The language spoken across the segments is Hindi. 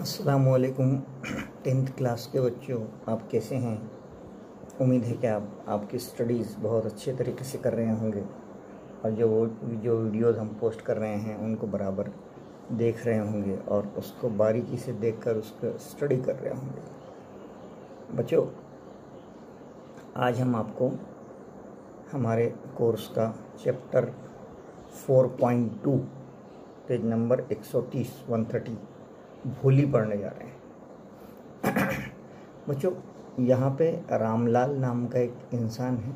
अस्सलामुअलैकुम 10th क्लास के बच्चों, आप कैसे हैं। उम्मीद है कि आप आपकी स्टडीज़ बहुत अच्छे तरीके से कर रहे होंगे और जो वीडियोज़ हम पोस्ट कर रहे हैं उनको बराबर देख रहे होंगे और उसको बारीकी से देखकर उसको स्टडी कर रहे होंगे। बच्चों, आज हम आपको हमारे कोर्स का चैप्टर 4.2 पेज नंबर 130 भोली पढ़ने जा रहे हैं। बच्चों, यहाँ पे रामलाल नाम का एक इंसान है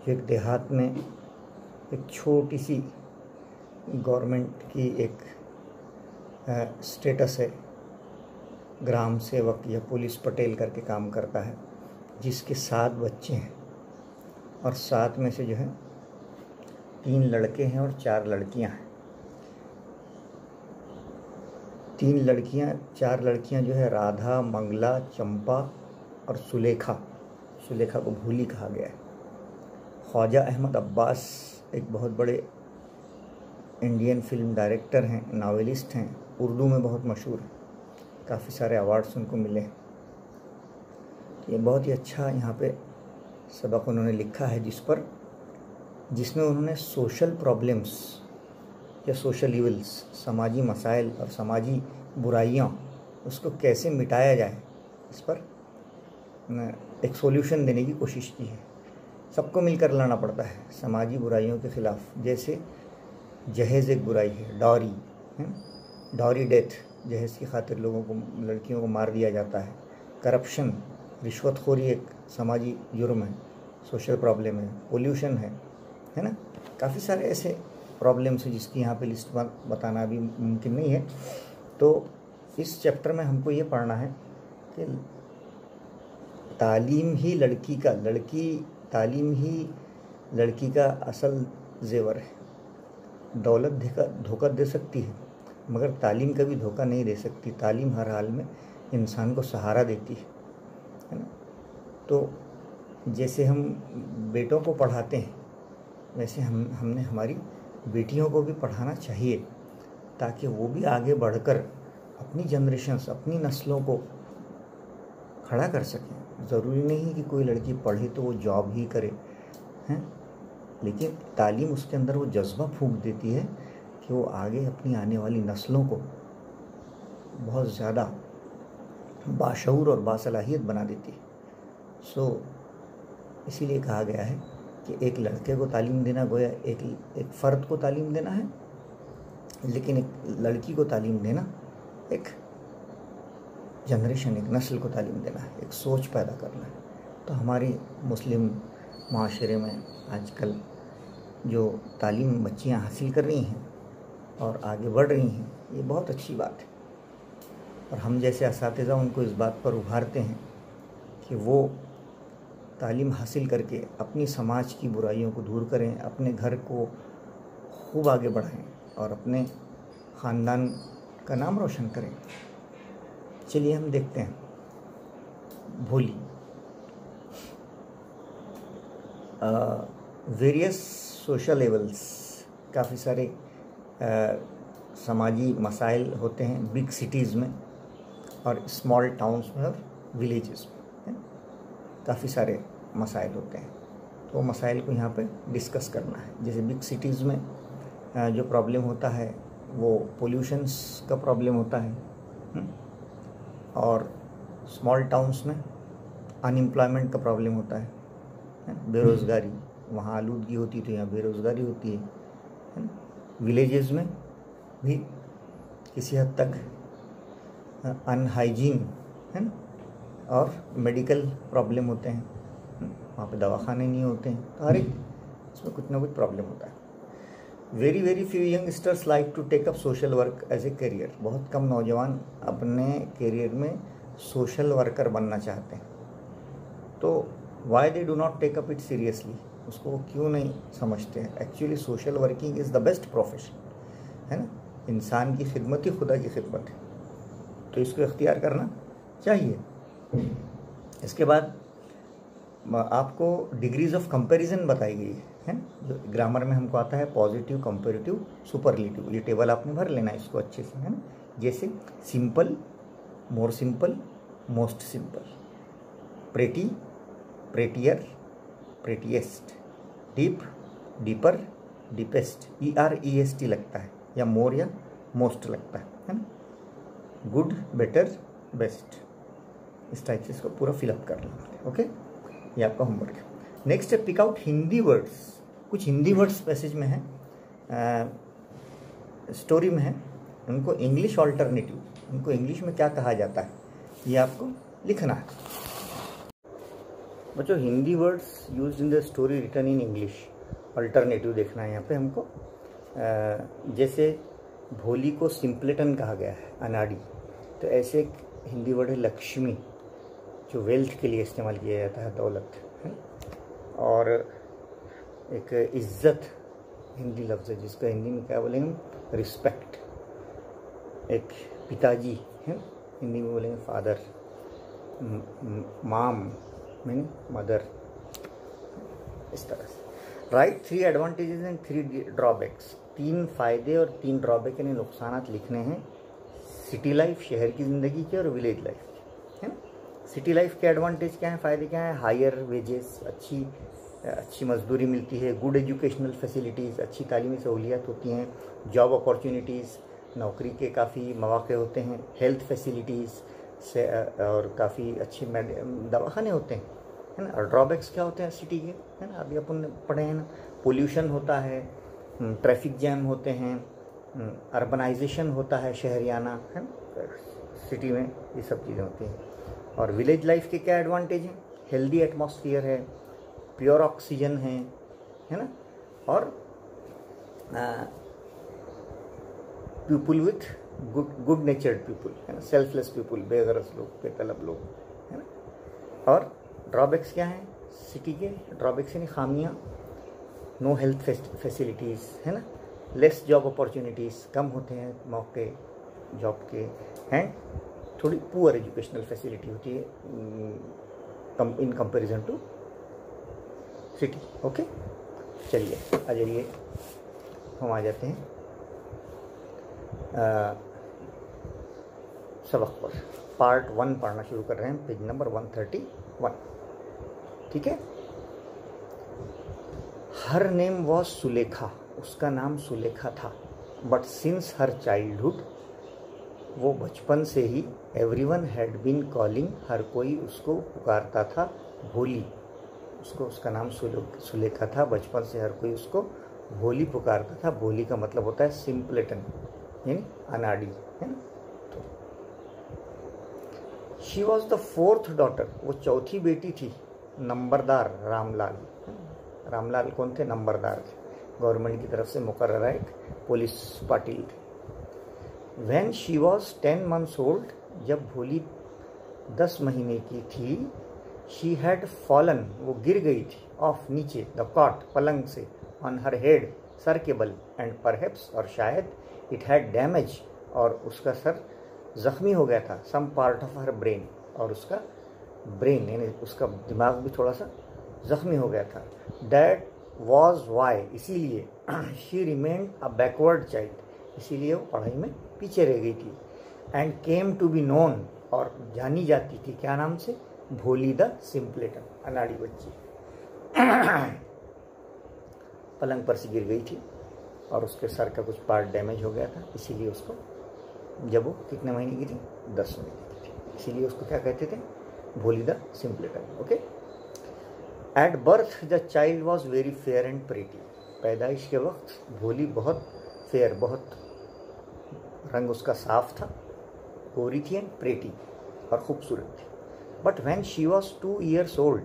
जो एक देहात में एक छोटी सी गवर्नमेंट की एक स्टेटस है, ग्राम सेवक या पुलिस पटेल करके काम करता है, जिसके 7 बच्चे हैं और 7 में से जो है 3 लड़के हैं और 4 लड़कियां हैं। 4 लड़कियां जो है राधा, मंगला, चंपा और सुलेखा को भूली कहा गया है। ख्वाजा अहमद अब्बास एक बहुत बड़े इंडियन फिल्म डायरेक्टर हैं, नावलिस्ट हैं, उर्दू में बहुत मशहूर हैं, काफ़ी सारे अवार्ड्स उनको मिले हैं। ये बहुत ही अच्छा यहाँ पे सबक उन्होंने लिखा है जिसमें उन्होंने सोशल प्रॉब्लम्स या सोशल इविल्स, समाजी मसाइल और समाजी बुराइयाँ, उसको कैसे मिटाया जाए, इस पर एक सॉल्यूशन देने की कोशिश की है। सबको मिलकर लड़ना पड़ता है समाजी बुराइयों के ख़िलाफ़। जैसे जहेज़ एक बुराई है, डॉरी डेथ, जहेज़ की खातिर लड़कियों को मार दिया जाता है। करप्शन, रिश्वतखोरी एक समाजी जुर्म है, सोशल प्रॉब्लम है। पोल्यूशन है ना। काफ़ी सारे ऐसे प्रॉब्लम्स है जिसकी यहाँ पे लिस्ट बताना अभी मुमकिन नहीं है। तो इस चैप्टर में हमको ये पढ़ना है कि तालीम ही लड़की का असल जेवर है। दौलत धोखा दे सकती है मगर तालीम कभी धोखा नहीं दे सकती। तालीम हर हाल में इंसान को सहारा देती है ना। तो जैसे हम बेटों को पढ़ाते हैं वैसे हमने हमारी बेटियों को भी पढ़ाना चाहिए ताकि वो भी आगे बढ़कर अपनी जनरेशन्स, अपनी नस्लों को खड़ा कर सकें। ज़रूरी नहीं कि कोई लड़की पढ़े तो वो जॉब ही करे हैं, लेकिन तालीम उसके अंदर वो जज्बा फूंक देती है कि वो आगे अपनी आने वाली नस्लों को बहुत ज़्यादा बाशऊर और बासलाहियत बना देती है। इसीलिए कहा गया है कि एक लड़के को तालीम देना गोया एक फ़र्द को तालीम देना है, लेकिन एक लड़की को तालीम देना एक जनरेशन, एक नस्ल को तालीम देना है, एक सोच पैदा करना है। तो हमारी मुस्लिम माशरे में आजकल जो तालीम बच्चियां हासिल कर रही हैं और आगे बढ़ रही हैं, ये बहुत अच्छी बात है। और हम जैसे असातिज़ा उनको इस बात पर उभारते हैं कि वो तालीम हासिल करके अपनी समाज की बुराइयों को दूर करें, अपने घर को खूब आगे बढ़ाएं और अपने ख़ानदान का नाम रोशन करें। चलिए हम देखते हैं भोली। वेरियस सोशल लेवल्स, काफ़ी सारे समाजी मसाइल होते हैं बिग सिटीज़ में और स्मॉल टाउन्स में और विलेजेस में। काफ़ी सारे मसाइल होते हैं, तो मसाइल को यहाँ पे डिस्कस करना है। जैसे बिग सिटीज़ में जो प्रॉब्लम होता है वो पोल्यूशंस का प्रॉब्लम होता है और स्मॉल टाउन्स में अनएम्प्लॉयमेंट का प्रॉब्लम होता है, बेरोज़गारी। वहाँ आलूदगी होती तो यहाँ बेरोज़गारी होती है। विलेजेस में भी किसी हद तक अनहाइजीन है ना, और मेडिकल प्रॉब्लम होते हैं, वहाँ पे दवाखाने नहीं होते हैं। तो हर एक इसमें कुछ ना कुछ प्रॉब्लम होता है। Very few youngsters like to take up social work as a career. बहुत कम नौजवान अपने करियर में सोशल वर्कर बनना चाहते हैं। तो why they do not take up it seriously, उसको वो क्यों नहीं समझते हैं। Actually social working is the best profession, है ना। इंसान की खिदमत ही खुदा की खिदमत है, तो इसको इख्तियार करना चाहिए। इसके बाद आपको डिग्रीज ऑफ कंपैरिजन बताई गई है, जो ग्रामर में हमको आता है पॉजिटिव, कंपैरेटिव, सुपरलेटिव। ये टेबल आपने भर लेना है इसको अच्छे से, है ना। जैसे simple, more simple, most simple, pretty, prettier, prettiest, deep, deeper, deepest, EREST लगता है, या मोर या मोस्ट लगता है ना। गुड, बेटर, बेस्ट, इस टाइप से इसको पूरा फिलअप कर लेना। ओके, ये आपका होमवर्क है। नेक्स्ट है पिक आउट हिंदी वर्ड्स। कुछ हिंदी वर्ड्स पैसेज में है, स्टोरी में है, उनको इंग्लिश ऑल्टरनेटिव, उनको इंग्लिश में क्या कहा जाता है, ये आपको लिखना है। बच्चों, Hindi words used in the story written in English, alternative देखना है यहाँ पे हमको। जैसे भोली को सिंपलेटन कहा गया है, अनाड़ी, तो ऐसे एक हिंदी वर्ड है लक्ष्मी, जो वेल्थ के लिए इस्तेमाल किया जाता है, दौलत है। और एक इज्जत हिंदी लफ्ज़ है, जिसका हिंदी में क्या बोलेंगे, रिस्पेक्ट। एक पिताजी है, हिंदी में बोलेंगे फादर। माम मीन मदर, इस तरह से। Right 3 advantages and 3 drawbacks. 3 फायदे और 3 ड्रॉबैक यानी नुकसान लिखने हैं सिटी लाइफ, शहर की ज़िंदगी के, और विलेज लाइफ के, है ना। सिटी लाइफ के एडवांटेज क्या है, फ़ायदे क्या हैं, हायर वेजेस, अच्छी मजदूरी मिलती है, गुड एजुकेशनल फैसिलिटीज़, अच्छी तालीमी सहूलियात होती हैं, जॉब अपॉर्चुनिटीज़, नौकरी के काफ़ी मौके होते हैं, हेल्थ फैसिलिटीज़ से, और काफ़ी अच्छे दवाखाने होते हैं, है ना। और ड्रॉबैक्स क्या होते हैं सिटी के, है ना, अभी अपन पढ़े हैं ना, पोल्यूशन होता है, ट्रैफिक जैम होते हैं, अर्बनाइजेशन होता है, शहरियाना, है ना, सिटी में ये सब चीज़ें होती हैं। और विलेज लाइफ के क्या एडवांटेज हैं, हेल्दी एटमॉस्फेयर है, प्योर ऑक्सीजन है ना, और पीपुल विथ गुड नेचर्ड पीपुल, है ना, सेल्फलेस पीपुल, बेगरज लोग, बेतलब लोग, है ना। और ड्रॉबैक्स क्या हैं सिटी के, ड्रॉबैक्स यानी खामियाँ, नो हेल्थ फैसिलिटीज़, है ना, लेस जॉब अपॉर्चुनिटीज़, कम होते हैं मौके जॉब के, हैं, थोड़ी पुअर एजुकेशनल फैसिलिटी होती है in comparison to city. Okay, चलिए आ जाइए, हम आ जाते हैं सबक पर। पार्ट 1 पढ़ना शुरू कर रहे हैं, पेज नंबर 131। ठीक है। हर नेम वॉज सुलेखा, उसका नाम सुलेखा था। बट सिंस हर चाइल्डहुड, वो बचपन से ही, एवरीवन हैड बीन कॉलिंग, हर कोई उसको पुकारता था भोली, उसका नाम सुलेखा था, बचपन से हर कोई उसको भोली पुकारता था। भोली का मतलब होता है सिंपलेटन, यानी अनाड़ी, है ना। तो she was the 4th daughter, वो चौथी बेटी थी, नंबरदार रामलाल। रामलाल कौन थे, नंबरदार थे, गवर्नमेंट की तरफ से मुकर्रर एक पुलिस पाटिल थे। When she was 10 months old, जब भोली 10 महीने की थी, she had fallen, वो गिर गई थी, ऑफ नीचे, द कॉट, पलंग से, on her head, सर के बल, and perhaps, और शायद, it had damage, और उसका सर जख्मी हो गया था, some part of her brain, और उसका ब्रेन यानी उसका दिमाग भी थोड़ा सा जख्मी हो गया था। That was why, इसीलिए, she remained a backward child, इसीलिए वो पढ़ाई में पीछे रह गई थी। And came to be known, और जानी जाती थी क्या नाम से, भोली द सिंपलेटन, अनाड़ी बच्ची। पलंग पर से गिर गई थी और उसके सर का कुछ पार्ट डैमेज हो गया था, इसीलिए उसको, जब वो कितने महीने की थी, 10 महीने की थी, इसीलिए उसको क्या कहते थे, Bholi the simpleton. Okay. At birth the child was very fair and pretty, पैदाइश के वक्त भोली बहुत फेयर, बहुत रंग उसका साफ था, गोरी थी, एंड प्रेटी, और खूबसूरत थी। But when she was 2 years old,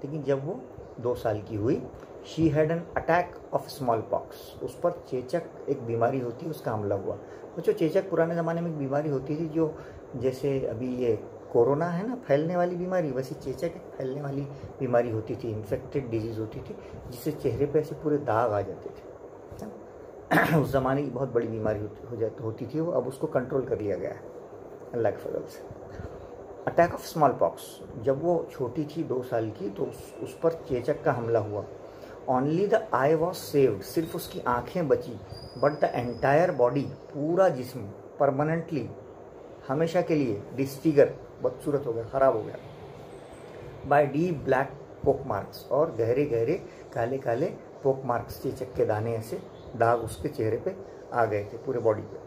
लेकिन जब वो 2 साल की हुई, she had an attack of small pox, उस पर चेचक एक बीमारी होती है, उसका हमला हुआ। वो जो चेचक पुराने ज़माने में एक बीमारी होती थी, जो जैसे अभी ये कोरोना है ना, फैलने वाली बीमारी, वैसे चेचक एक फैलने वाली बीमारी होती थी, इन्फेक्टेड डिजीज़ होती थी, जिससे चेहरे पे ऐसे पूरे दाग आ जाते थे। उस ज़माने की बहुत बड़ी बीमारी होती थी वो, अब उसको कंट्रोल कर लिया गया है अल्लाह के फजल से। अटैक ऑफ स्मॉल पॉक्स, जब वो छोटी थी 2 साल की, तो उस पर चेचक का हमला हुआ। Only the I was saved, सिर्फ उसकी आंखें बची, बट द एंटायर बॉडी, पूरा जिस्म, परमानेंटली हमेशा के लिए डिस्फिगर, बदसूरत हो गया, खराब हो गया, बाय डीप ब्लैक पोक मार्क्स, और गहरे गहरे काले काले पोक मार्क्स, चेचक के दाने ऐसे दाग उसके चेहरे पे आ गए थे, पूरे बॉडी पे।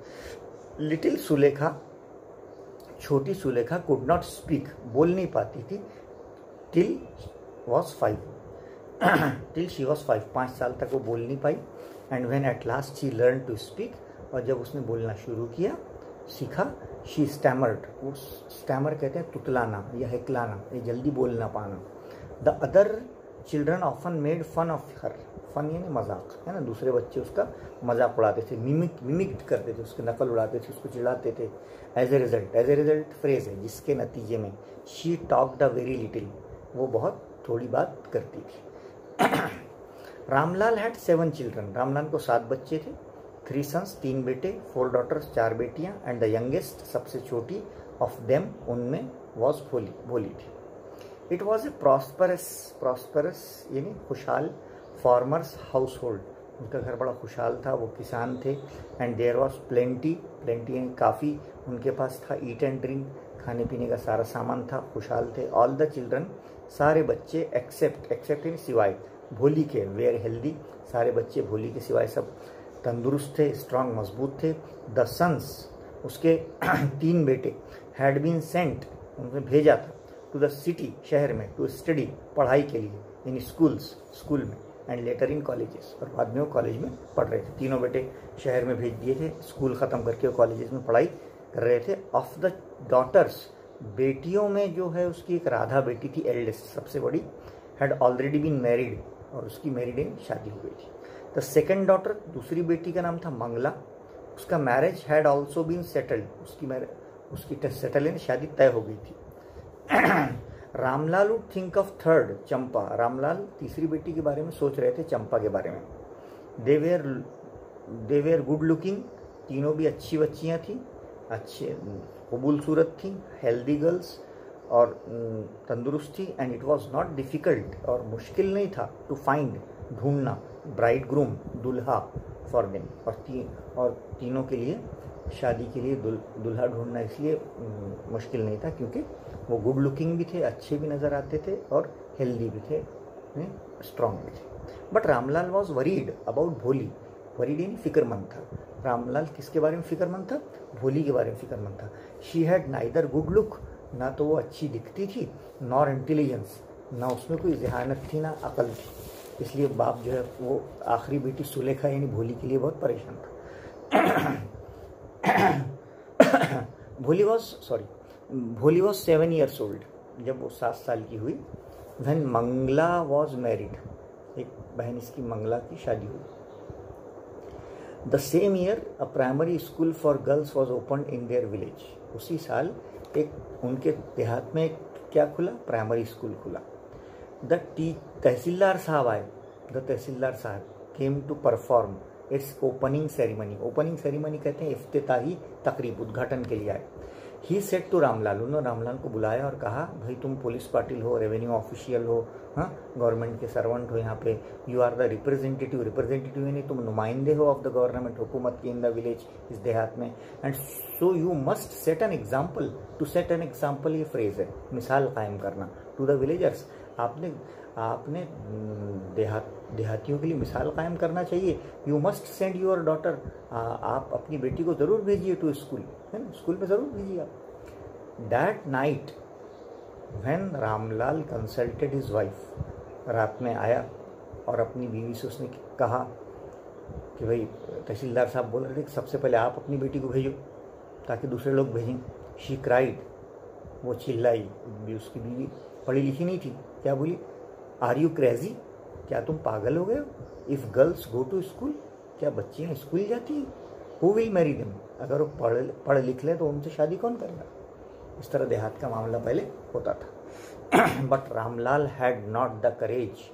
लिटिल सुलेखा, छोटी सुलेखा कुड नॉट स्पीक, बोल नहीं पाती थी, till was 5 till she was 5, 5 साल तक वो बोल नहीं पाई। And when at last she learn to speak, और जब उसने बोलना शुरू किया, सीखा, शी स्टैमर्ड, वो स्टैमर कहते हैं तुतलाना या हिकलाना, ये जल्दी बोल ना पाना। The other children often made fun of her, fun यानी मजाक, है ना, दूसरे बच्चे उसका मजाक उड़ाते थे, मिमिक करते थे, उसकी नकल उड़ाते थे, उसको चिढ़ाते थे। एज ए रिजल्ट फ्रेज है, जिसके नतीजे में she talked a very little, वो बहुत थोड़ी बात करती थी। रामलाल हैड 7 चिल्ड्रन, रामलाल को 7 बच्चे थे। 3 सन्स, 3 बेटे, 4 डॉटर्स, 4 बेटियां, एंड द यंगेस्ट, सबसे छोटी, ऑफ देम, उनमें, वॉज भोली थी। इट वॉज ए प्रॉस्परस यानी खुशहाल, फार्मर्स हाउस होल्ड, उनका घर बड़ा खुशहाल था, वो किसान थे। एंड देयर वॉज प्लेंटी यानी काफ़ी उनके पास था। ईट एंड ड्रिंक, खाने पीने का सारा सामान था, खुशहाल थे। ऑल द चिल्ड्रन, सारे बच्चे, एक्सेप्ट यानी सिवाय भोली के, वेयर हेल्दी, सारे बच्चे भोली के सिवाय सब तंदुरुस्त थे, स्ट्रांग, मजबूत थे। द सन्स, उसके 3 बेटे, हैड बीन सेंट, उन्हें भेजा था, टू द सिटी, शहर में, टू स्टडी, पढ़ाई के लिए, इन स्कूल में, एंड लेटर इन कॉलेजेस, और बाद में वो कॉलेज में पढ़ रहे थे। तीनों बेटे शहर में भेज दिए थे, स्कूल ख़त्म करके वो कॉलेजेस में पढ़ाई कर रहे थे। ऑफ द डॉटर्स, बेटियों में जो है उसकी एक राधा बेटी थी, एल्डेस्ट, सबसे बड़ी, हैड ऑलरेडी बीन मैरिड, और उसकी मैरिड शादी हो गई थी। द सेकेंड डॉटर, दूसरी बेटी का नाम था मंगला, उसका marriage had also been settled, उसकी सेटल यानी शादी तय हो गई थी। Ramlal would think of third, Champa, Ramlal तीसरी बेटी के बारे में सोच रहे थे, चंपा के बारे में। दे वेयर गुड लुकिंग, तीनों भी अच्छी बच्चियां थी, अच्छे कबूल सूरत थी, हेल्दी गर्ल्स, और तंदुरुस्त थी। And it was not difficult, और मुश्किल नहीं था, टू फाइंड, ढूंढना, ब्राइड ग्रूम, दुल्हा, फॉर देम, और तीनों के लिए, शादी के लिए दुल्हा ढूंढना इसलिए मुश्किल नहीं था क्योंकि वो गुड लुकिंग भी थे, अच्छे भी नज़र आते थे, और हेल्दी भी थे, स्ट्रॉन्ग भी थे। But Ramlal was worried about भोली, वरीड यानी फिक्रमंद था। रामलाल किसके बारे में फिक्रमंद था? भोली के बारे में फिक्रमंद था। She had neither good look, ना तो वो अच्छी दिखती थी, नॉर इंटेलिजेंस, ना उसमें कोई जहानत थी, ना अकल थी। इसलिए बाप जो है वो आखिरी बेटी सुलेखा यानी भोली के लिए बहुत परेशान था। भोली वॉज 7 years old, जब वो 7 साल की हुई। व्हेन मंगला वॉज मैरिड, एक बहन इसकी मंगला की शादी हुई। The same year a primary school for girls was open in their village, उसी साल एक उनके देहात में क्या खुला? प्राइमरी स्कूल खुला। द तहसीलदार साहब आए, the tehsildar sahib came to perform its opening ceremony. Opening ceremony कहते हैं इफ्तिताही तकरीब, उद्घाटन के लिए आए। ही सेड टू रामलाल, उन्होंने रामलाल को बुलाया और कहा, भाई तुम पुलिस पाटिल हो, रेवेन्यू ऑफिशियल हो, हाँ, गवर्नमेंट के सर्वेंट हो, यहाँ पे यू आर द रिप्रेजेंटेटिव यानी तुम नुमाइंदे हो ऑफ द गवर्नमेंट, हुकूमत की, इन द विलेज, इस देहात में। And so you must set an example, to set an example ये फ्रेज है, मिसाल कायम करना, टू द विलेजर्स। आपने देहातियों के लिए मिसाल कायम करना चाहिए। You must send your daughter, आप अपनी बेटी को ज़रूर भेजिए टू स्कूल, है ना, स्कूल में ज़रूर भेजिए आप। That night when Ramlal consulted his wife, रात में आया और अपनी बीवी से उसने कहा कि भाई तहसीलदार साहब बोल रहे थे कि सबसे पहले आप अपनी बेटी को भेजो ताकि दूसरे लोग भेजें। शी क्राइड, वो चिल्लाई, उसकी बीवी पढ़ी लिखी नहीं थी, क्या बोली? आर यू क्रेजी, क्या तुम पागल हो गए हो? If girls go to school, क्या बच्चियाँ स्कूल जाती हैं? हु विल मैरी देम, अगर वो पढ़ लिख लें तो उनसे शादी कौन करेगा? इस तरह देहात का मामला पहले होता था। But Ramlal had not the courage,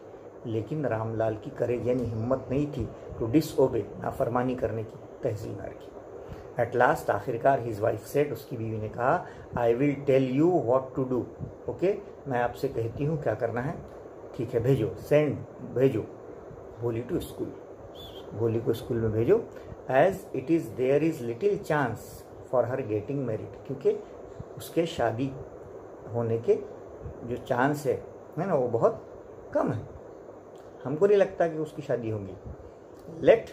लेकिन रामलाल की करेज यानी हिम्मत नहीं थी, टू डिसओबे, नाफरमानी करने की तहसीलदार की। एट लास्ट, आखिरकार, हिज वाइफ सेड, उसकी बीवी ने कहा, I will tell you what to do, okay, मैं आपसे कहती हूँ क्या करना है, ठीक है, भेजो, सेंड, भेजो भोली टू स्कूल, भोली को स्कूल में भेजो। As it is there is little chance for her getting married, क्योंकि उसके शादी होने के जो चांस है ना, वो बहुत कम है। हमको नहीं लगता कि उसकी शादी होगी। लेट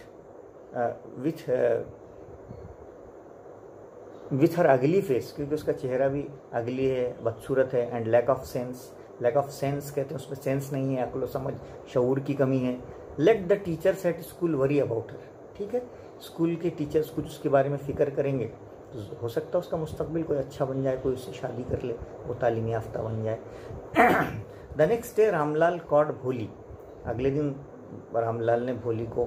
विथ हर अगली फेस, क्योंकि उसका चेहरा भी अगली है, बदसूरत है, एंड लैक ऑफ सेंस कहते हैं, उसमें सेंस नहीं है, अक्ल समझ शऊर की कमी है। Let the teachers at school worry about her, ठीक है, स्कूल के टीचर्स कुछ उसके बारे में फिक्र करेंगे तो हो सकता है उसका मुस्तकबिल कोई अच्छा बन जाए, कोई उससे शादी कर ले, वो तालीम याफ्ता बन जाए। The next day Ramlal caught Bholi, अगले दिन रामलाल ने भोली को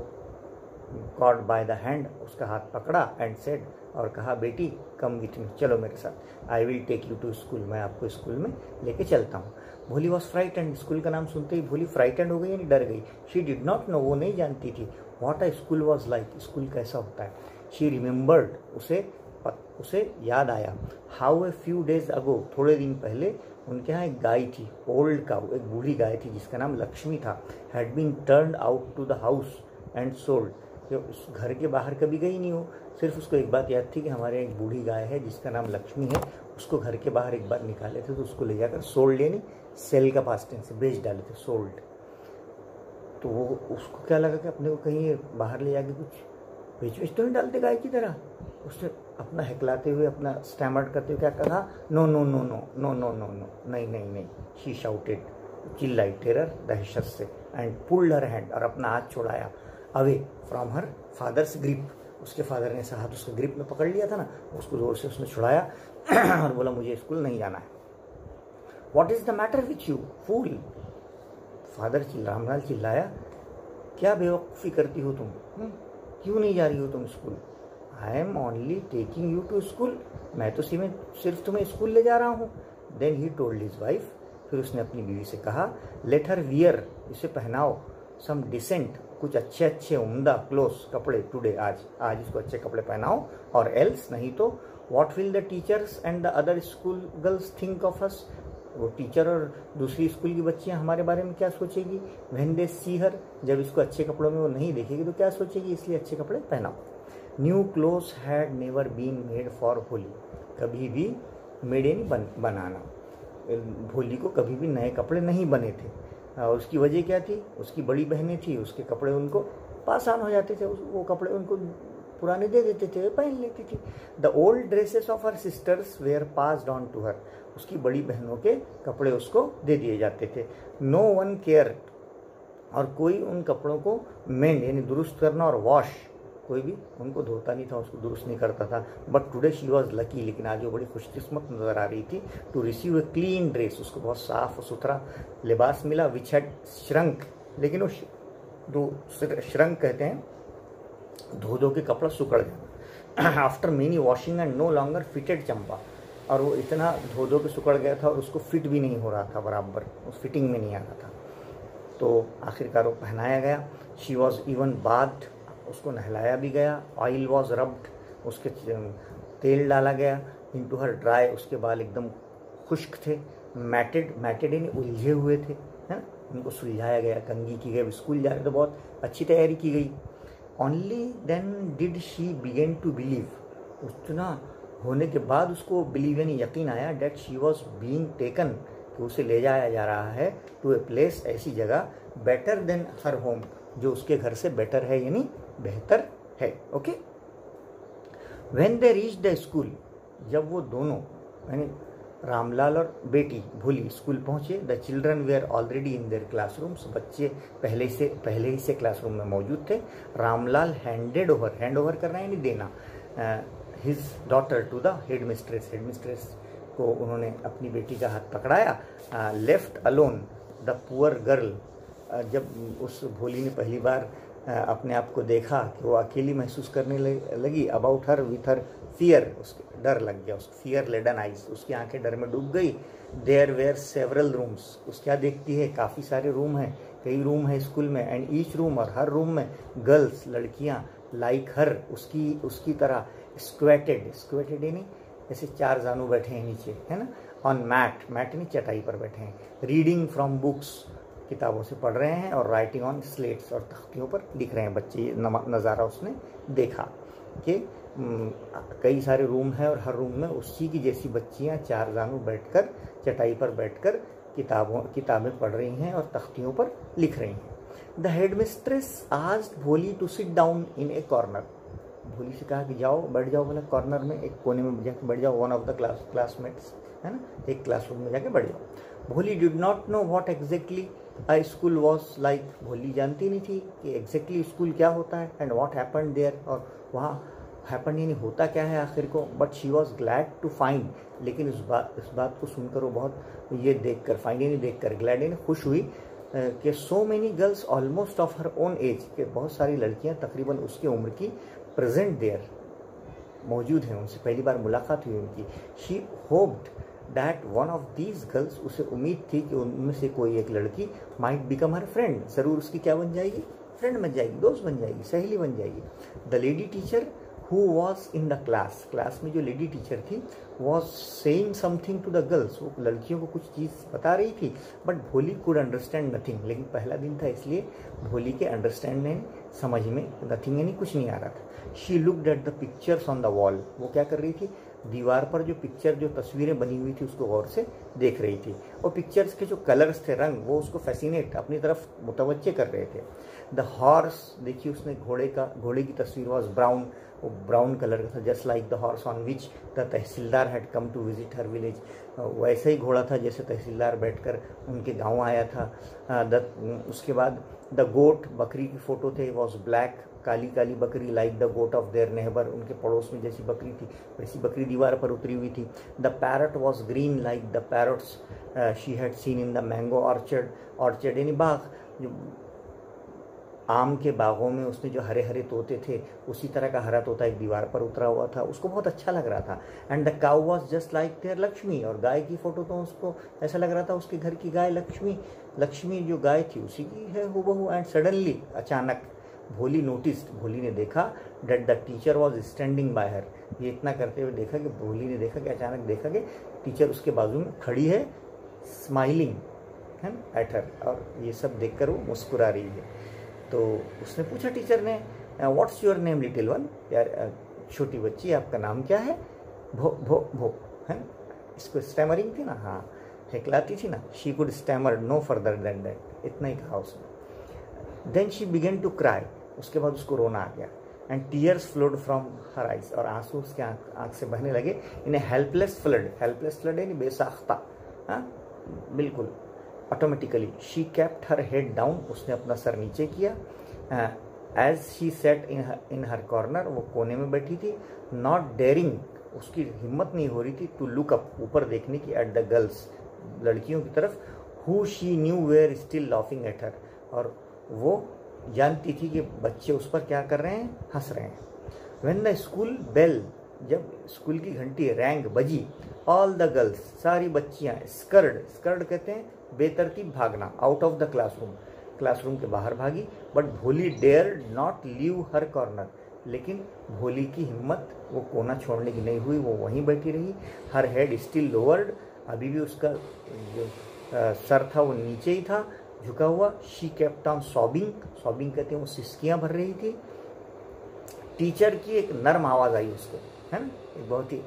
कॉट बाय द हैंड, उसका हाथ पकड़ा, एंड सेड, और कहा, बेटी कम विथ मी, चलो मेरे साथ, I will take you to school, मैं आपको स्कूल में लेके चलता हूँ। भोली वॉज फ्राइटेंड, स्कूल का नाम सुनते ही भोली फ्राइटेंड हो गई, यानी डर गई। शी डिड नॉट नो, वो नहीं जानती थी what a school was like, school कैसा होता है। शी रिमेंबर्ड, उसे याद आया, how a few days ago, थोड़े दिन पहले उनके यहाँ एक गाय थी, ओल्ड काउ, एक बूढ़ी गाय थी जिसका नाम लक्ष्मी था, had been turned out to the house and sold, जो उस घर के बाहर कभी गई नहीं हो, सिर्फ उसको एक बात याद थी कि हमारे एक बूढ़ी गाय है जिसका नाम लक्ष्मी है, उसको घर के बाहर एक बार निकाले थे, तो उसको ले जाकर सोल्ड, यानी सेल का पास्ट टेंस से बेच डाले थे, सोल्ड। तो वो उसको क्या लगा कि अपने को कहीं बाहर ले जाके कुछ बेच तो नहीं डालते गाय की तरह। उसने अपना हिकलाते हुए, अपना स्टैमर्ड करते हुए क्या कहा, no no no no no no no no, नहीं नहीं नहीं। शी शाउटेड, चिल्लाई, टेरर, दहशत से, एंड पुल्ड हर हैंड, और अपना हाथ छुड़ाया, away from her father's grip, उसके फादर ने ऐसा हाथ उसके ग्रिप में पकड़ लिया था ना, उसको जोर से उसने छुड़ाया और बोला, मुझे स्कूल नहीं जाना है। What is the matter with you fool, father Ramlal चिल्लाया, क्या बेवकूफ़ी करती हो तुम, क्यों नहीं जा रही हो तुम school. I am only taking you to school, मैं तो सिर्फ तुम्हें स्कूल ले जा रहा हूँ। Then he told his wife, फिर उसने अपनी बीवी से कहा, लेट हर वियर, इसे पहनाओ, सम डिसेंट, कुछ अच्छे अच्छे उम्दा क्लोथ्स, कपड़े, टुडे, आज इसको अच्छे कपड़े पहनाओ, और एल्स, नहीं तो, what will the teachers and the other school girls think of us, वो टीचर और दूसरी स्कूल की बच्चियां हमारे बारे में क्या सोचेगी। व्हेन दे सी हर, जब इसको अच्छे कपड़ों में वो नहीं देखेगी तो क्या सोचेगी, इसलिए अच्छे कपड़े पहनाओ। New clothes had never been made for Bholi, कभी भी मेड यानी बनाना, भोली को कभी भी नए कपड़े नहीं बने थे। और उसकी वजह क्या थी, उसकी बड़ी बहनें थी, उसके कपड़े उनको पास ऑन हो जाते थे, वो कपड़े उनको पुराने दे देते थे, पहन लेती थी। The old dresses of her sisters were passed on to her, उसकी बड़ी बहनों के कपड़े उसको दे दिए जाते थे। नो वन केयर, और कोई उन कपड़ों को मेंड यानी दुरुस्त करना और वॉश, कोई भी उनको धोता नहीं था, उसको दुरुस्त नहीं करता था। But today she was lucky, लेकिन आज वो बड़ी खुशकिस्मत नजर आ रही थी, to receive a clean dress, उसको बहुत साफ और सुथरा लिबास मिला, विच हैड श्रंक, लेकिन वो श्रंक कहते हैं धो के कपड़ा सुकड़ गया, after many washing and no longer fitted Champa, और वो इतना धो के सुकड़ गया था और उसको फिट भी नहीं हो रहा था बराबर, उस फिटिंग में नहीं आ रहा था, तो आखिरकार वो पहनाया गया। शी वॉज इवन बाथ, उसको नहलाया भी गया। ऑयल वॉज रब्ड, उसके तेल डाला गया। इनटू हर ड्राई, उसके बाल एकदम खुश्क थे। मैटेड यानी उलझे हुए थे, है ना, उनको सुलझाया गया, कंघी की गई। स्कूल जा रहे तो बहुत अच्छी तैयारी की गई। Only then did she begin to believe, उतना होने के बाद उसको बिलीव यानी यकीन आया, that she was being taken, कि उसे ले जाया जा रहा है, टू ए प्लेस, ऐसी जगह, बेटर देन हर होम, जो उसके घर से बेटर है यानी बेहतर है। Okay, when they reach the school, जब वो दोनों यानी रामलाल और बेटी भोली स्कूल पहुंचे, the children were already in their classrooms, बच्चे पहले ही से क्लासरूम में मौजूद थे। रामलाल हैंड ओवर करना यानी देना, his daughter to the headmistress को उन्होंने अपनी बेटी का हाथ पकड़ाया। Left alone the poor girl, जब उस भोली ने पहली बार अपने आप को देखा कि वो अकेली महसूस करने लगी, about her with her fear, उसके डर लग गया, उसको फियर लेडन आइज, उसकी आंखें डर में डूब गई। देयर वेयर सेवरल रूम्स, उस क्या देखती है, काफ़ी सारे रूम हैं, कई रूम है स्कूल में, एंड ईच रूम, और हर रूम में गर्ल्स, लड़कियां, लाइक हर, उसकी तरह, स्क्वेटेड यानी जैसे चार जानू बैठे हैं नीचे, है ना, ऑन मैट यानी चटाई पर बैठे हैं। रीडिंग फ्रॉम बुक्स, किताबों से पढ़ रहे हैं, और राइटिंग ऑन स्लेट्स, और तख्तियों पर लिख रहे हैं बच्चे। ये नज़ारा उसने देखा कि कई सारे रूम हैं और हर रूम में उसी की जैसी बच्चियां चार जानू बैठकर चटाई पर बैठकर किताबें पढ़ रही हैं और तख्तियों पर लिख रही हैं। The headmistress asked Bholi to sit down in a corner. Bholi से कहा कि जाओ बैठ जाओ, बोला कॉर्नर में एक कोने में जाके बैठ जाओ, वन ऑफ द क्लासमेट्स, है ना, एक क्लासरूम में जाके बैठ जाओ। भोली did not know what exactly a school was like. भोली जानती नहीं थी कि एग्जैक्टली स्कूल क्या होता है, एंड व्हाट हैपेंड देयर, और वहाँ हैपन यानी होता क्या है आखिर को। But she was glad to find, लेकिन इस बात को सुनकर वो बहुत ये देखकर, फाइंड यानी देखकर, ग्लैड यानी खुश हुई कि so many girls almost of her own age, के बहुत सारी लड़कियां तकरीबन उसकी उम्र की प्रेजेंट देयर मौजूद हैं, उनसे पहली बार मुलाकात हुई उनकी। She hoped that one of these girls, उसे उम्मीद थी कि उनमें से कोई एक लड़की माइट बिकम हर फ्रेंड, ज़रूर उसकी क्या बन जाएगी, फ्रेंड बन जाएगी, दोस्त बन जाएगी, सहेली बन जाएगी। The lady teacher who was in the class में जो लेडी टीचर थी was saying something to the girls, वो लड़कियों को कुछ चीज़ बता रही थी, बट भोली could understand nothing, लेकिन पहला दिन था इसलिए भोली के अंडरस्टैंड में, समझ में नथिंग यानी कुछ नहीं आ रहा था। She looked at the pictures on the wall, वो क्या कर रही थी, दीवार पर जो पिक्चर, जो तस्वीरें बनी हुई थी उसको गौर से देख रही थी, और पिक्चर्स के जो कलर्स थे, रंग, वो उसको फैसिनेट, अपनी तरफ मुतवज्जे कर रहे थे। द हॉर्स, देखिए उसने घोड़े की तस्वीर वॉज ब्राउन, वो ब्राउन कलर का था, just like the horse on which the tehsildar had come to visit her village, वैसे ही घोड़ा था जैसे तहसीलदार बैठकर उनके गांव आया था। उसके बाद द गोट, बकरी की फ़ोटो थे, वॉज ब्लैक, काली काली बकरी, like the goat of their neighbour, उनके पड़ोस में जैसी बकरी थी वैसी बकरी दीवार पर उतरी हुई थी। The parrot was green like the parrots she had seen in the mango orchard यानी बाग, जो आम के बागों में उसने जो हरे हरे तोते थे उसी तरह का हरा तोता एक दीवार पर उतरा हुआ था, उसको बहुत अच्छा लग रहा था। And the cow was just like their Lakshmi, और गाय की फ़ोटो तो उसको ऐसा लग रहा था उसके घर की गाय लक्ष्मी जो गाय थी उसी की है हूबहू। एंड सडनली, अचानक, भोली नोटिस्ड, भोली ने देखा, that the teacher was standing by her, ये इतना करते हुए देखा कि भोली ने देखा कि अचानक देखा कि टीचर उसके बाजू में खड़ी है, स्माइलिंग है एट हर, और ये सब देखकर वो मुस्कुरा रही है। तो उसने पूछा टीचर ने, what's your name little one, यार छोटी बच्ची आपका नाम क्या है। भो भो भो, है, इसको स्टैमरिंग थी ना, हाँ हेकलाती थी ना, she could stammer no further than that, इतना ही कहा उसने। Then she begin to cry, उसके बाद उसको रोना आ गया। And tears flowed from her eyes, और आंसू उसके आँख से बहने लगे। इन ए हेल्पलेस फ्लड यानी बेसाख्ता, हाँ बिल्कुल automatically. She kept her head down, उसने अपना सर नीचे किया। As she sat in her corner, वो कोने में बैठी थी। नॉट डेयरिंग, उसकी हिम्मत नहीं हो रही थी, टू लुक अप, ऊपर देखने की, एट द गर्ल्स, लड़कियों की तरफ, who she knew were still laughing at her, और वो जानती थी कि बच्चे उस पर क्या कर रहे हैं, हंस रहे हैं। व्हेन द स्कूल बेल, जब स्कूल की घंटी रैंग बजी, ऑल द गर्ल्स, सारी बच्चियां, स्कर्ड कहते हैं बेतरतीब भागना, आउट ऑफ द क्लासरूम के बाहर भागी। But Bholi dare not leave her corner, लेकिन भोली की हिम्मत वो कोना छोड़ने की नहीं हुई, वो वहीं बैठी रही। हर हेड स्टिल लोअर्ड, अभी भी उसका जो सर था वो नीचे ही था, झुका हुआ। शी केप्ट ऑन सॉबिंग कहते हैं वो सिसकियां भर रही थी। टीचर की एक नर्म आवाज़ आई उसको, है ना, एक बहुत ही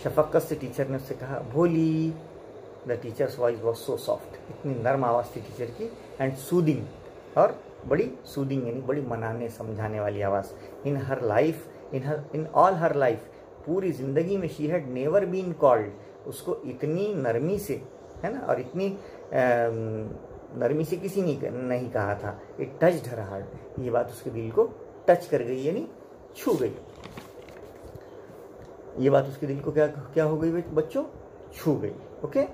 शफकत से टीचर ने उससे कहा, भोली। The teachers voice was so soft, इतनी नर्म आवाज़ थी टीचर की। एंड सूदिंग, और बड़ी सूदिंग यानी बड़ी मनाने समझाने वाली आवाज़। In her life, in all her life, पूरी ज़िंदगी में she had never been called, उसको इतनी नरमी से, है ना, और इतनी नरमी से किसी ने नहीं कहा था। इट टच्ड हर हार्ट, ये बात उसके दिल को टच कर गई यानी छू गई। ये बात उसके दिल को क्या हो गई बच्चों, छू गई। Okay,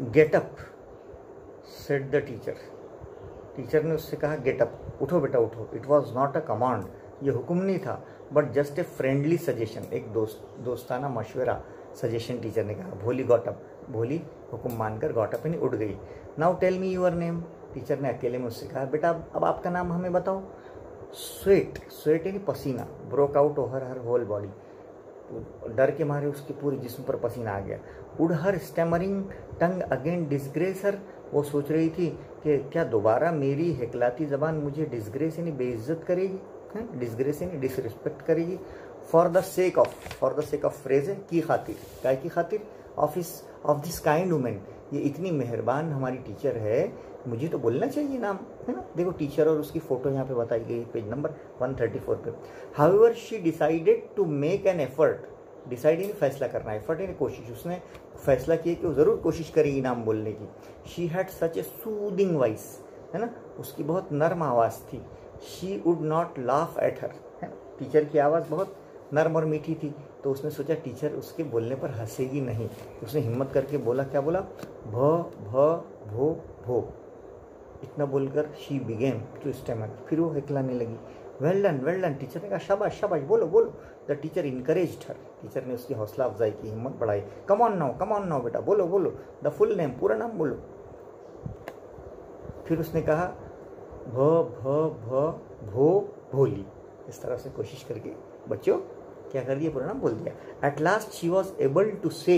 get up said the teacher ने उससे कहा, गेट अप, उठो बेटा उठो। It was not a command, ये हुक्म नहीं था, but just a friendly suggestion, एक दोस्ताना मशवरा, सजेशन टीचर ने कहा। भोली गॉट अप, भोली हुक्म मानकर गॉट अप यानी उठ गई। Now tell me your name, teacher ने अकेले में उससे कहा, बेटा अब आपका नाम हमें बताओ। स्वेट यानी पसीना, broke out over her whole body, डर के मारे उसके पूरे जिस्म पर पसीना आ गया। Would her stammering tongue again disgrace her, वो सोच रही थी कि क्या दोबारा मेरी हिकलाती ज़बान मुझे डिसग्रेस यानी बेइज्जत करेगी, हैं, डिसग्रेस यानी डिसरिस्पेक्ट करेगी। For the sake of phrase है की खातिर, काय की खातिर, ऑफ दिस काइंड वुमेन, ये इतनी मेहरबान हमारी टीचर है, मुझे तो बोलना चाहिए नाम, है ना। देखो टीचर और उसकी फ़ोटो यहाँ पे बताई गई पेज नंबर 134 पे। However she decided to make an effort, decide यानी फैसला करना, एफर्ट यानी कोशिश, उसने फैसला किया कि वो ज़रूर कोशिश करेगी नाम बोलने की। She had such A soothing voice, है ना, उसकी बहुत नर्म आवाज़ थी। She would not laugh at her, है ना, टीचर की आवाज़ बहुत नर्म और मीठी थी, तो उसने सोचा टीचर उसके बोलने पर हंसेगी नहीं। उसने हिम्मत करके बोला, क्या बोला, भ भो भो, इतना बोलकर शी बिगेन टू स्टैमर, फिर वो हिकलाने लगी। वेल डन, टीचर ने कहा शाबाश शाबाश, बोलो बोलो। The teacher encouraged her, teacher ने उसकी हौसला अफजाई की, हिम्मत बढ़ाई। कम ऑन नाउ बेटा, बोलो बोलो, द फुल नेम, पूरा नाम बोलो। फिर उसने कहा भो भोली, इस तरह से कोशिश करके बच्चों क्या कर दिया, पूरा नाम बोल दिया। At last she was able to say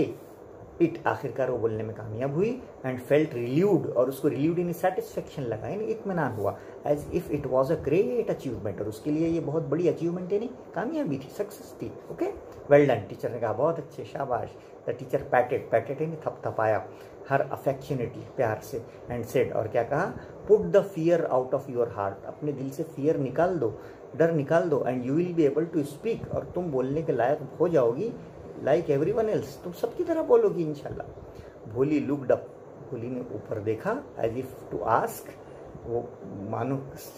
it, आखिरकार वो बोलने में कामयाब हुई। एंड फेल्ट रिलीव्ड, और उसको रिलीव्ड यानी सेटिस्फेक्शन लगा, यानी इत्मीनान हुआ। As if it was a great achievement, और उसके लिए ये बहुत बड़ी अचीवमेंट यानी कामयाबी थी, सक्सेस थी। ओके, वेल डन, टीचर ने कहा बहुत अच्छे, शाबाश। द टीचर पैटेड यानी थपथपाया हर अफेक्शनेटली, प्यार से। एंड सेड, और क्या कहा, put the fear out of your heart, अपने दिल से फियर निकाल दो, डर निकाल दो। And you will be able to speak, और तुम बोलने के लायक हो जाओगी, लाइक एवरीवन एल्स, तुम सबकी तरह बोलोगी इंशाल्लाह। भोली लुक्ड अप, भोली ने ऊपर देखा, एज इफ टू आस्क, वो मानो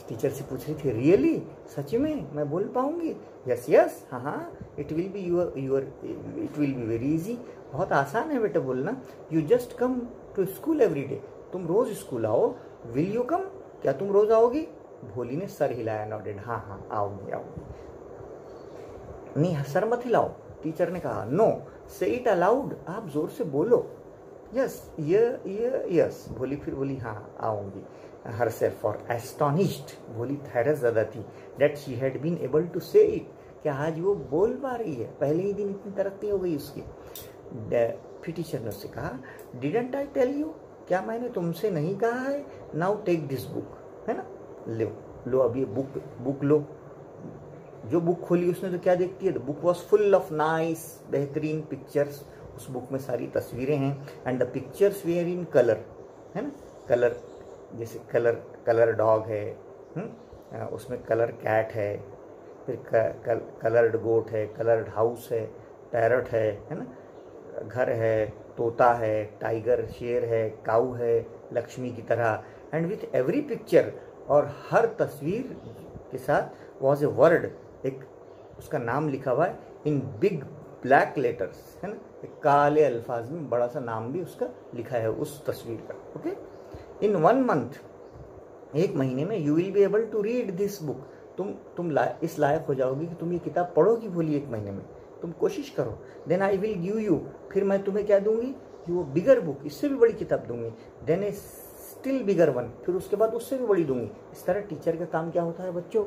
टीचर से पूछ रही थी, रियली, सच में मैं बोल पाऊंगी? यस, हाँ, it will be very easy, बहुत आसान है बेटा बोलना। You just come to school every day, तुम रोज स्कूल आओ। विल यू कम, क्या तुम रोज आओगी? भोली ने सर हिलाया, नॉडेड, हाँ आओगी। नहीं, सर मत हिलाओ, टीचर ने कहा। नो, से इट अलाउड, आप जोर से बोलो। यस, भोली फिर बोली, हाँ आऊंगी। हर सेल्फ फॉर एस्टोनिश्ड, भोली हैरत ज़्यादा थी, that she had been able to say it, कि आज वो बोल पा रही है, पहले ही दिन इतनी तरक्की हो गई उसकी। फिर टीचर ने उससे कहा, डिडंट आई टेल यू, क्या मैंने तुमसे नहीं कहा है? नाउ टेक दिस बुक, है ना, लो अब ये बुक लो। जो बुक खोली उसने तो क्या देखती है, the book was full of nice, बेहतरीन पिक्चर्स, उस बुक में सारी तस्वीरें हैं। And the pictures were in colour, है ना, कलर, जैसे कलर डॉग है, उसमें कलर कैट है, फिर कलर्ड गोट है, कलर्ड हाउस है, पैरट है ना, घर है, तोता है, टाइगर शेर है, काऊ है लक्ष्मी की तरह। एंड विथ एवरी पिक्चर, और हर तस्वीर के साथ वॉज ए वर्ड, एक उसका नाम लिखा हुआ है, इन बिग ब्लैक लेटर्स, है ना, एक काले अल्फाज में बड़ा सा नाम भी उसका लिखा है उस तस्वीर का। ओके, इन 1 मंथ, एक महीने में, you will be able to read this book, तुम इस लायक हो जाओगी कि तुम ये किताब पढ़ोगी बोली, एक महीने में तुम कोशिश करो। Then I will give you, फिर मैं तुम्हें क्या दूंगी, वो बिगर बुक, इससे भी बड़ी किताब दूंगी। Then a still bigger one, फिर उसके बाद उससे भी बड़ी दूंगी। इस तरह टीचर का काम क्या होता है बच्चों,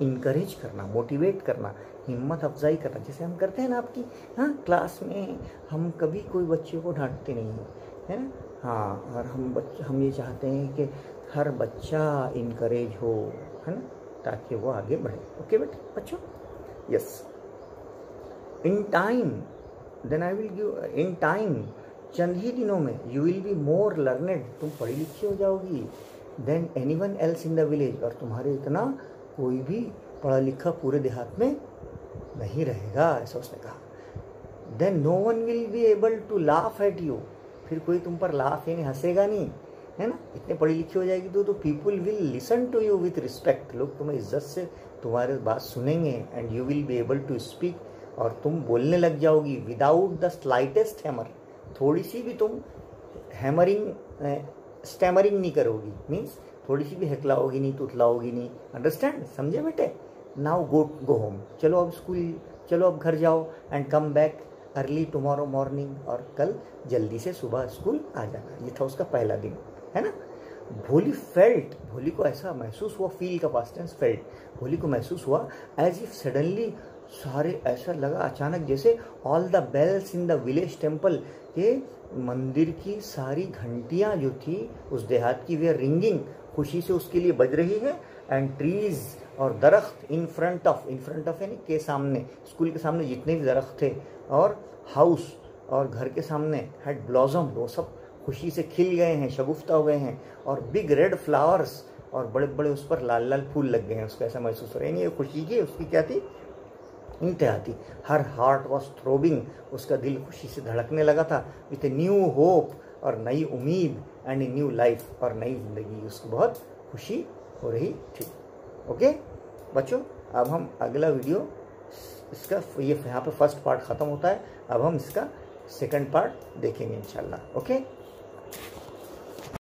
इनकरेज करना, मोटिवेट करना, हिम्मत अफजाई करना, जैसे हम करते हैं ना आपकी, हाँ, क्लास में हम कभी कोई बच्चे को डांटते नहीं हैं, है ना, हाँ, और हम ये चाहते हैं कि हर बच्चा इनकरेज हो, है ना, ताकि वो आगे बढ़े। ओके बेटे बच्चों, yes. In time, then I will give, in time, चंद ही दिनों में, you will be more learned, तुम पढ़ी लिखी हो जाओगी, then anyone else in the village, और तुम्हारे इतना कोई भी पढ़ा लिखा पूरे देहात में नहीं रहेगा, ऐसा उसने कहा। Then no one will be able to laugh at you, फिर कोई तुम पर लाफ यानी हंसेगा नहीं, है ना, इतने पढ़ी लिखी हो जाएगी तो people will listen to you with respect, लोग तुम्हें इज्जत से तुम्हारे बात सुनेंगे। And you will be able to speak, और तुम बोलने लग जाओगी विदाउट द स्लाइटेस्ट हैमर, थोड़ी सी भी तुम स्टैमरिंग नहीं करोगी, मीन्स थोड़ी सी भी हकलाओगी नहीं, तुतलाओगी नहीं, अंडरस्टैंड, समझे बेटे। नाउ गो होम, चलो अब स्कूल, चलो अब घर जाओ। And come back early tomorrow morning, और कल जल्दी से सुबह स्कूल आ जाना। ये था उसका पहला दिन, है ना। भोली फेल्ट, भोली को ऐसा महसूस हुआ, फील का पास्ट टेंस फेल्ट, भोली को महसूस हुआ एज इफ सडनली सारे ऐसा लगा अचानक जैसे all the bells in the village temple के मंदिर की सारी घंटियां जो थी उस देहात की वे रिंगिंग खुशी से उसके लिए बज रही है। एंड ट्रीज और दरख्त इन फ्रंट ऑफ यानी के सामने, स्कूल के सामने जितने भी दरख्त थे और हाउस और घर के सामने हैड ब्लॉसम्ड, वो सब खुशी से खिल गए हैं, शगुफ्ता हो गए हैं। और बिग रेड फ्लावर्स, और बड़े बड़े उस पर लाल लाल फूल लग गए हैं। उसको ऐसा महसूस हो रहा है, यानी ये खुशी की उसकी क्या थी, इंतहा थी। हर हार्ट वॉज थ्रोबिंग, उसका दिल खुशी से धड़कने लगा था। विथ ए न्यू होप, और नई उम्मीद, एंड ए न्यू लाइफ, और नई जिंदगी, उसको बहुत खुशी हो रही थी। ओके बच्चों, अब हम अगला वीडियो इसका, ये यहाँ पे फर्स्ट पार्ट ख़त्म होता है, अब हम इसका सेकंड पार्ट देखेंगे इंशाल्लाह। ओके।